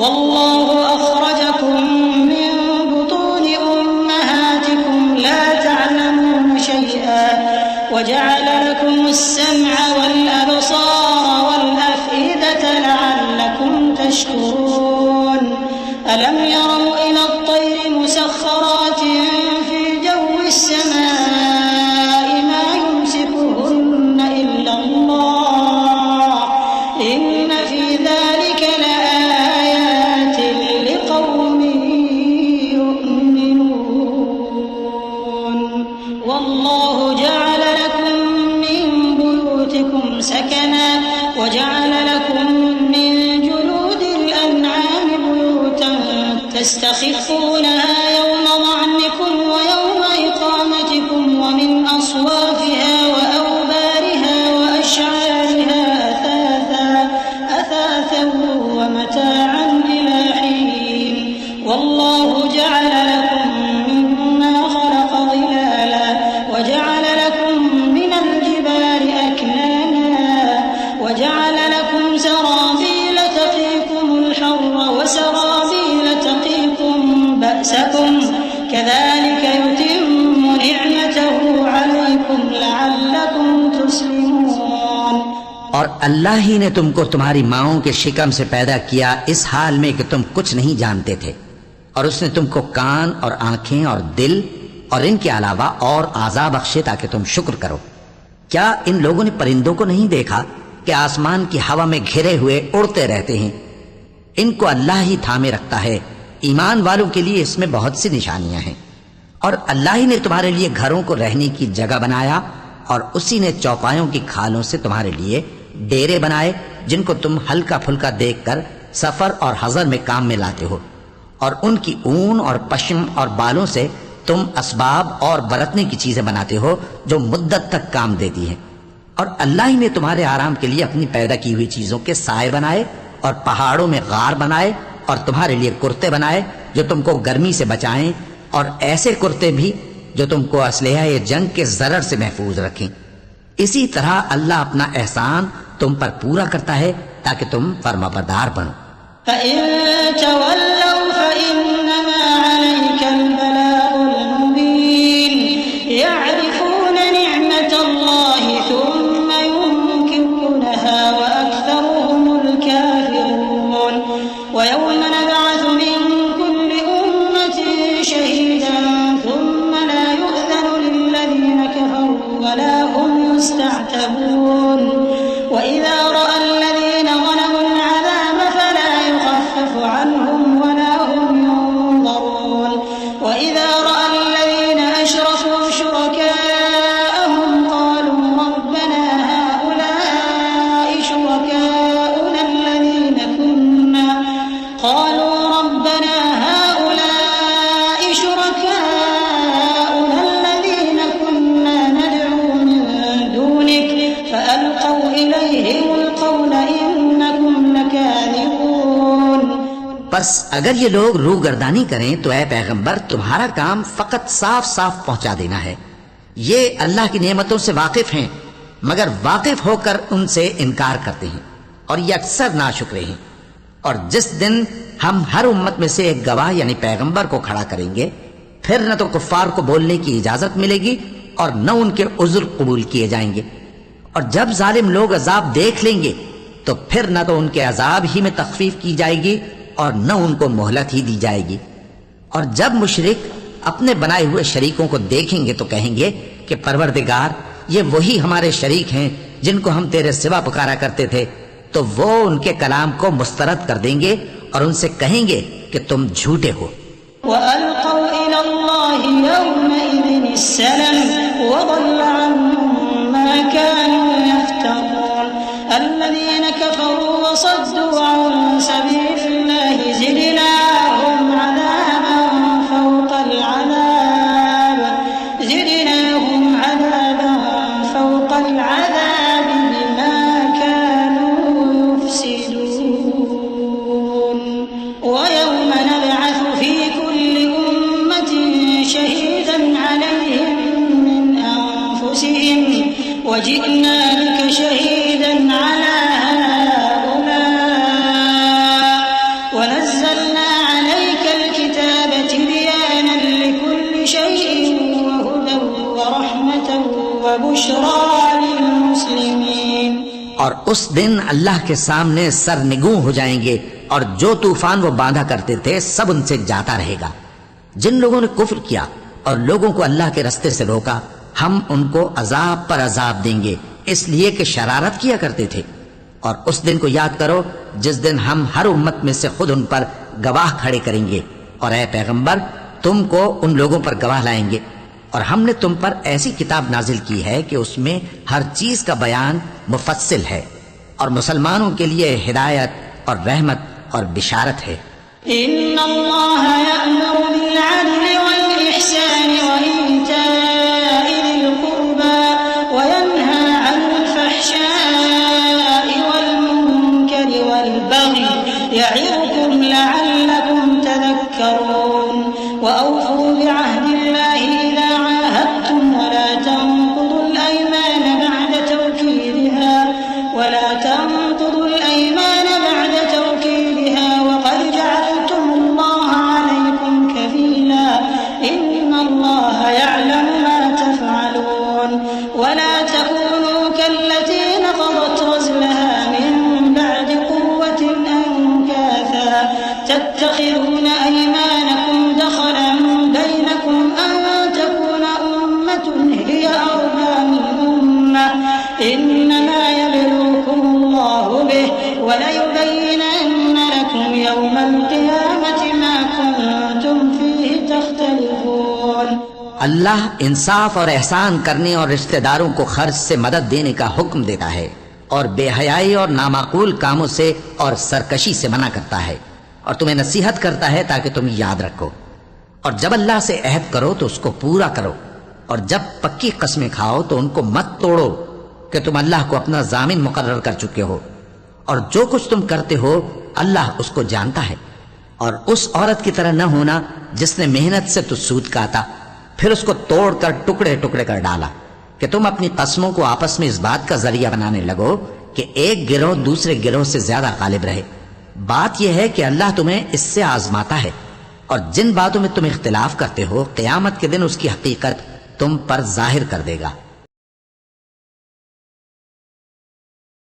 वल्लाहु अखरजकुम मिन बुतूनि उम्महातिकुम ला तअलमून शैआ वजअल लकुमुस-समअ वल-अबसार वल-अफ़इदत लअल्लकुम तशकुरून अलम यरौ इला अत-तैरि मुसख्खरातिन फ़ी जव्वि-s-समाइ मा युमसिकुहुन्न इल्ला अल्लाह इन्न फ़ी ज़ालिक लआयातिन लिक़ौमिन यु'मिनून वल्लाहु जअल लकुम मिन बुयूतिकुम सकना वजअल लकुम मिन जुलूदिल अन'आमि बुयूतन तस्तख़िफ़ूनहा यौम ज़अनिकुम व यौम इक़ामतिकुम व मिन अस्वाफ़िहा व अवबारिहा व अश'आरिहा अथाथन व मताअन इला हीन वल्लाहु जअल लकुम मिम्मा ख़लक़ ज़िलाला व जअल लकुम मिनल जिबालि अक्नाना व जअल लकुम सराबील तक़ीकुमुल हर्र व सराबील तक़ीकुम बअसकुम कज़ालिक युतिम्मु नि'मतहु अलैकुम लअल्लकुम तुस्लिमून। और अल्लाह ही ने तुमको तुम्हारी माओं के शिकम से पैदा किया इस हाल में कि तुम कुछ नहीं जानते थे, और उसने तुमको कान और आंखें और दिल और इनके अलावा और आज़ा बख्शे ताकि तुम शुक्र करो। क्या इन लोगों ने परिंदों को नहीं देखा कि आसमान की हवा में घिरे हुए उड़ते रहते हैं? इनको अल्लाह ही थामे रखता है। ईमान वालों के लिए इसमें बहुत सी निशानियां हैं। और अल्लाह ही ने तुम्हारे लिए घरों को रहने की जगह बनाया, और उसी ने चौपायों की खालों से तुम्हारे लिए डेरे बनाए जिनको तुम हल्का फुल्का देखकर सफर और हजर में काम में लाते हो, और उनकी ऊन और पश्म और बालों से तुम असबाब और बरतने की चीजें बनाते हो जो मुद्दत तक काम देती हैं। और अल्लाह ही ने तुम्हारे आराम के लिए अपनी पैदा की हुई चीजों के साए बनाए और पहाड़ों में गार बनाए और तुम्हारे लिए कुर्ते बनाए जो तुमको गर्मी से बचाएं, और ऐसे कुर्ते भी जो तुमको असलहा जंग के जरर से महफूज रखें। इसी तरह अल्लाह अपना एहसान तुम पर पूरा करता है ताकि तुम फर्माबरदार बनो। फ़इन तवल्लौ फ़इन्नमा अलैकल बलागुल मुबीन यअरिफून निअमतल्लाहि थुम्मा युनकिरूनहा व अक्सरुहुमुल काफ़िरून व यौम नबअसु मिन कुल्ली उम्मतिन शहीदन थुम्मा ला युअज़नु लिल्लज़ीना कफ़रू व ला हुम युस्तअतबून व इज़ा रअى الذين ظلموا العذاب فلا يخفف عنهم ولا هم ينظرون وإذا رأى الذين أشركوا شركاءهم قالوا ربنا هؤلاء شركاؤنا الذين كنا ندعو من دونك فألقوا إليهم القول إنكم لكاذبون। बस अगर ये लोग रूगर्दानी करें तो ऐ पैगंबर तुम्हारा काम फकत साफ साफ पहुंचा देना है। ये अल्लाह की नेमतों से वाकिफ हैं, मगर वाकिफ होकर उनसे इनकार करते हैं, और ये अक्सर नाशुक्रे हैं। और जिस दिन हम हर उम्मत में से एक गवाह यानी पैगंबर को खड़ा करेंगे, फिर न तो कुफ्फार को बोलने की इजाजत मिलेगी और न उनके उज़्र कबूल किए जाएंगे। और जब जालिम लोग अजाब देख लेंगे तो फिर न तो उनके अजाब ही में तखफीफ की जाएगी और न उनको मोहलत ही दी जाएगी। और जब मुशरिक अपने बनाए हुए शरीकों को देखेंगे तो कहेंगे कि परवरदिगार, ये वही हमारे शरीक हैं जिनको हम तेरे सिवा पुकारा करते थे। तो वो उनके कलाम को मुस्तरद कर देंगे और उनसे कहेंगे कि तुम झूठे हो। वअल्क़ौ इलल्लाहि यौमइज़िन अस्सलम वज़ल्ल अन्हुम मा कानू यफ्तरून अल्लज़ीन कफ़रू वसद्दू अन सबीलिल्लाहि ज़िदनाहुम अज़ाबन फ़ौक़ल अज़ाब बिमा कानू युफ़सिदून। वयौम नबअसु फ़ी कुल्ली उम्मतिन शहीदन अलैहिम मिन अनफुसिहिम वजि'ना वबुश्रा लिलमुस्लिमीन। और उस दिन अल्लाह के सामने सरनिगू हो जाएंगे और जो तूफान वो बांधा करते थे सब उनसे जाता रहेगा। जिन लोगों ने कुफ्र किया और लोगों को अल्लाह के रास्ते से रोका, हम उनको अजाब पर अजाब देंगे इसलिए कि शरारत किया करते थे। और उस दिन को याद करो जिस दिन हम हर उम्मत में से खुद उन पर गवाह खड़े करेंगे, और ए पैगंबर तुमको उन लोगों पर गवाह लाएंगे। और हमने तुम पर ऐसी किताब नाजिल की है कि उसमें हर चीज का बयान मुफस्सिल है और मुसलमानों के लिए हिदायत और रहमत और बिशारत है। इन्नल्लाह यअमुरु बिल अदलि वल इहसानि व ईताइ दिल कुर्बा व यनहा अनिल फहशाइ वल मुनकरि वल बगि यइज़ुकुम लअल्लकुम तदक्करून व औफू बिअहदिल्लाहि इज़ा आहादतुम व ला तंकुदुल अयमान बअद तौकीदिहा व ला तंकुदुल अयमान बअद तौकीदिहा व क़द जअलतुमुल्लाह अलैकुम कफीला इन्नल्लाह यअलमु मा तफ़अलून व ला तकूनू कल्लती नक़दत ग़ज़लहा मिन बअद क़ुव्वतिन अंकाथा तत्तख़िज़ून अयमानकुम दख़लन बैनकुम अन तकून उम्मतुन हिय अर्बा मिन उम्मह इन्नमा यब्लूकुमुल्लाहु बिहि व लयुबय्यिनन्न लकुम यौमल क़ियामति मा कुन्तुम फ़ीहि तख़्तलिफ़ून। अल्लाह इंसाफ और एहसान करने और रिश्तेदारों को खर्च से मदद देने का हुक्म देता है और बेहयाई और नामाकूल कामों से और सरकशी से मना करता है और तुम्हें नसीहत करता है ताकि तुम याद रखो। और जब अल्लाह से अहद करो तो उसको पूरा करो, और जब पक्की कस्में खाओ तो उनको मत तोड़ो कि तुम अल्लाह को अपना जामिन मुकर्रर कर चुके हो, और जो कुछ तुम करते हो अल्लाह उसको जानता है। और उस औरत की तरह न होना जिसने मेहनत से तो सूद काटा फिर उसको तोड़कर टुकड़े टुकड़े कर डाला कि तुम अपनी कस्मों को आपस में इस बात का जरिया बनाने लगो कि एक गिरोह दूसरे गिरोह से ज्यादा गालिब रहे। बात यह है कि अल्लाह तुम्हें इससे आजमाता है, और जिन बातों में तुम इख्तिलाफ करते हो क़यामत के दिन उसकी हकीकत तुम पर जाहिर कर देगा।